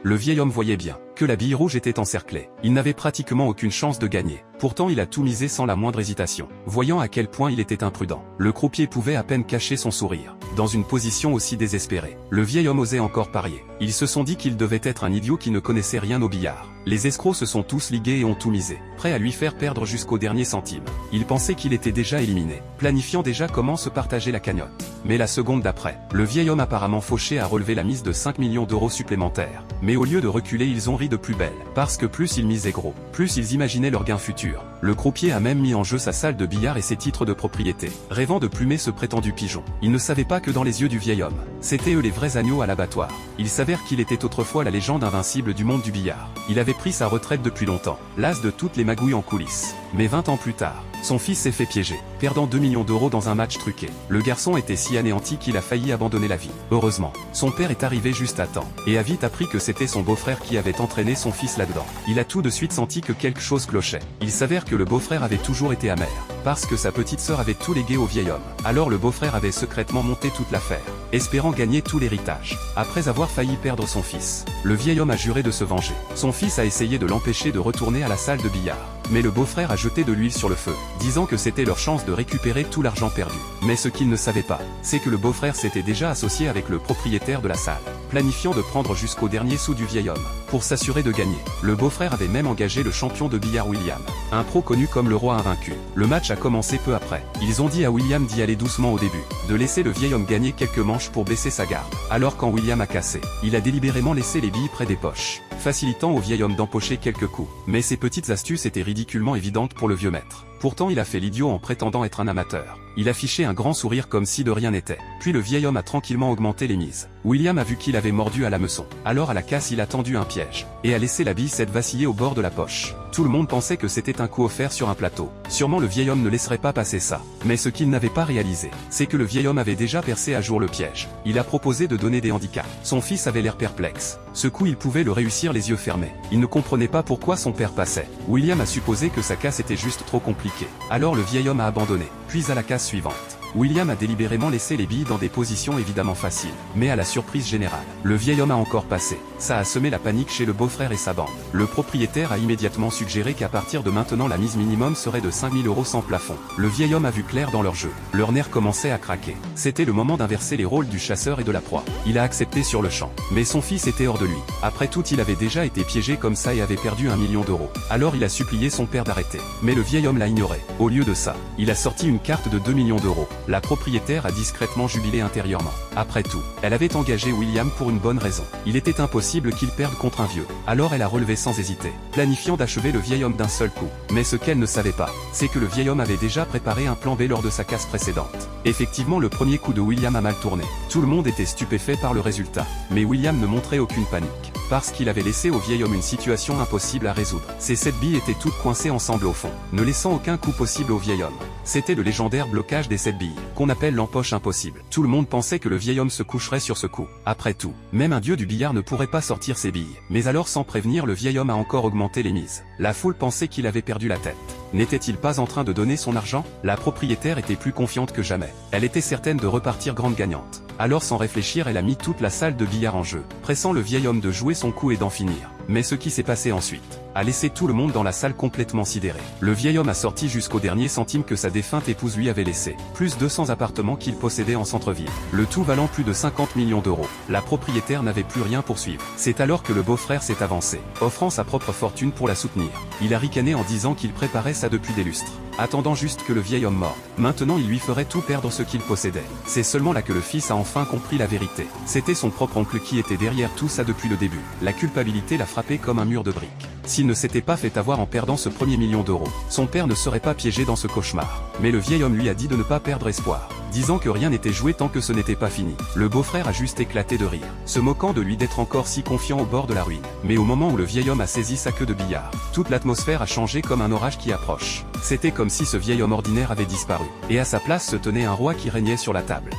Le vieil homme voyait bien que la bille rouge était encerclée. Il n'avait pratiquement aucune chance de gagner. Pourtant il a tout misé sans la moindre hésitation. Voyant à quel point il était imprudent, le croupier pouvait à peine cacher son sourire. Dans une position aussi désespérée, le vieil homme osait encore parier. Ils se sont dit qu'il devait être un idiot qui ne connaissait rien au billard. Les escrocs se sont tous ligués et ont tout misé, prêts à lui faire perdre jusqu'au dernier centime. Il pensait qu'il était déjà éliminé, planifiant déjà comment se partager la cagnotte. Mais la seconde d'après, le vieil homme apparemment fauché a relevé la mise de 5 millions d'euros supplémentaires. Mais au lieu de reculer, ils ont ri de plus belle. Parce que plus ils misaient gros, plus ils imaginaient leur gain futur. Le croupier a même mis en jeu sa salle de billard et ses titres de propriété, rêvant de plumer ce prétendu pigeon. Il ne savait pas que dans les yeux du vieil homme, c'étaient eux les vrais agneaux à l'abattoir. Il s'avère qu'il était autrefois la légende invincible du monde du billard. Il avait pris sa retraite depuis longtemps, las de toutes les magouilles en coulisses. Mais 20 ans plus tard, son fils s'est fait piéger, perdant 2 millions d'euros dans un match truqué. Le garçon était si anéanti qu'il a failli abandonner la vie. Heureusement, son père est arrivé juste à temps, et a vite appris que c'était son beau-frère qui avait entraîné son fils là-dedans. Il a tout de suite senti que quelque chose clochait. Il s'avère que le beau-frère avait toujours été amer, parce que sa petite sœur avait tout légué au vieil homme. Alors le beau-frère avait secrètement monté toute l'affaire, espérant gagner tout l'héritage. Après avoir failli perdre son fils, le vieil homme a juré de se venger. Son fils a essayé de l'empêcher de retourner à la salle de billard. Mais le beau-frère a jeté de l'huile sur le feu, disant que c'était leur chance de récupérer tout l'argent perdu. Mais ce qu'il ne savait pas, c'est que le beau-frère s'était déjà associé avec le propriétaire de la salle, planifiant de prendre jusqu'au dernier sou du vieil homme. Pour s'assurer de gagner, le beau-frère avait même engagé le champion de billard William, un pro connu comme le roi invaincu. Le match a commencé peu après. Ils ont dit à William d'y aller doucement au début, de laisser le vieil homme gagner quelques manches pour baisser sa garde. Alors quand William a cassé, il a délibérément laissé les billes près des poches, facilitant au vieil homme d'empocher quelques coups. Mais ces petites astuces étaient ridiculement évidentes pour le vieux maître. Pourtant il a fait l'idiot en prétendant être un amateur. Il affichait un grand sourire comme si de rien n'était. Puis le vieil homme a tranquillement augmenté les mises. William a vu qu'il avait mordu à l'hameçon. Alors à la casse il a tendu un piège, et a laissé la bille s'être vaciller au bord de la poche. Tout le monde pensait que c'était un coup offert sur un plateau. Sûrement le vieil homme ne laisserait pas passer ça. Mais ce qu'il n'avait pas réalisé, c'est que le vieil homme avait déjà percé à jour le piège. Il a proposé de donner des handicaps. Son fils avait l'air perplexe. Ce coup il pouvait le réussir les yeux fermés. Il ne comprenait pas pourquoi son père passait. William a supposé que sa casse était juste trop compliquée. Alors le vieil homme a abandonné. Puis à la casse suivante, William a délibérément laissé les billes dans des positions évidemment faciles. Mais à la surprise générale, le vieil homme a encore passé. Ça a semé la panique chez le beau-frère et sa bande. Le propriétaire a immédiatement suggéré qu'à partir de maintenant la mise minimum serait de 5 000 euros sans plafond. Le vieil homme a vu clair dans leur jeu. Leurs nerfs commençaient à craquer. C'était le moment d'inverser les rôles du chasseur et de la proie. Il a accepté sur le champ. Mais son fils était hors de lui. Après tout il avait déjà été piégé comme ça et avait perdu 1 million d'euros. Alors il a supplié son père d'arrêter. Mais le vieil homme l'a ignoré. Au lieu de ça, il a sorti une carte de 2 millions d'euros. La propriétaire a discrètement jubilé intérieurement. Après tout, elle avait engagé William pour une bonne raison. Il était impossible qu'il perde contre un vieux. Alors elle a relevé sans hésiter, planifiant d'achever le vieil homme d'un seul coup. Mais ce qu'elle ne savait pas, c'est que le vieil homme avait déjà préparé un plan B lors de sa casse précédente. Effectivement le premier coup de William a mal tourné. Tout le monde était stupéfait par le résultat. Mais William ne montrait aucune panique, parce qu'il avait laissé au vieil homme une situation impossible à résoudre. Ces 7 billes étaient toutes coincées ensemble au fond, ne laissant aucun coup possible au vieil homme. C'était le légendaire blocage des 7 billes, qu'on appelle l'empoche impossible. Tout le monde pensait que le vieil homme se coucherait sur ce coup. Après tout, même un dieu du billard ne pourrait pas sortir ses billes. Mais alors sans prévenir le vieil homme a encore augmenté les mises. La foule pensait qu'il avait perdu la tête. N'était-il pas en train de donner son argent? La propriétaire était plus confiante que jamais. Elle était certaine de repartir grande gagnante. Alors sans réfléchir elle a mis toute la salle de billard en jeu, pressant le vieil homme de jouer son coup et d'en finir. Mais ce qui s'est passé ensuite a laissé tout le monde dans la salle complètement sidéré. Le vieil homme a sorti jusqu'au dernier centime que sa défunte épouse lui avait laissé, plus 200 appartements qu'il possédait en centre-ville, le tout valant plus de 50 millions d'euros. La propriétaire n'avait plus rien pour suivre. C'est alors que le beau-frère s'est avancé, offrant sa propre fortune pour la soutenir. Il a ricané en disant qu'il préparait ça depuis des lustres, attendant juste que le vieil homme morde. Maintenant il lui ferait tout perdre ce qu'il possédait. C'est seulement là que le fils a enfin compris la vérité. C'était son propre oncle qui était derrière tout ça depuis le début. La culpabilité l'a frappé comme un mur de briques. S'il ne s'était pas fait avoir en perdant ce premier million d'euros, son père ne serait pas piégé dans ce cauchemar. Mais le vieil homme lui a dit de ne pas perdre espoir, disant que rien n'était joué tant que ce n'était pas fini. Le beau-frère a juste éclaté de rire, se moquant de lui d'être encore si confiant au bord de la ruine. Mais au moment où le vieil homme a saisi sa queue de billard, toute l'atmosphère a changé comme un orage qui approche. C'était comme si ce vieil homme ordinaire avait disparu, et à sa place se tenait un roi qui régnait sur la table.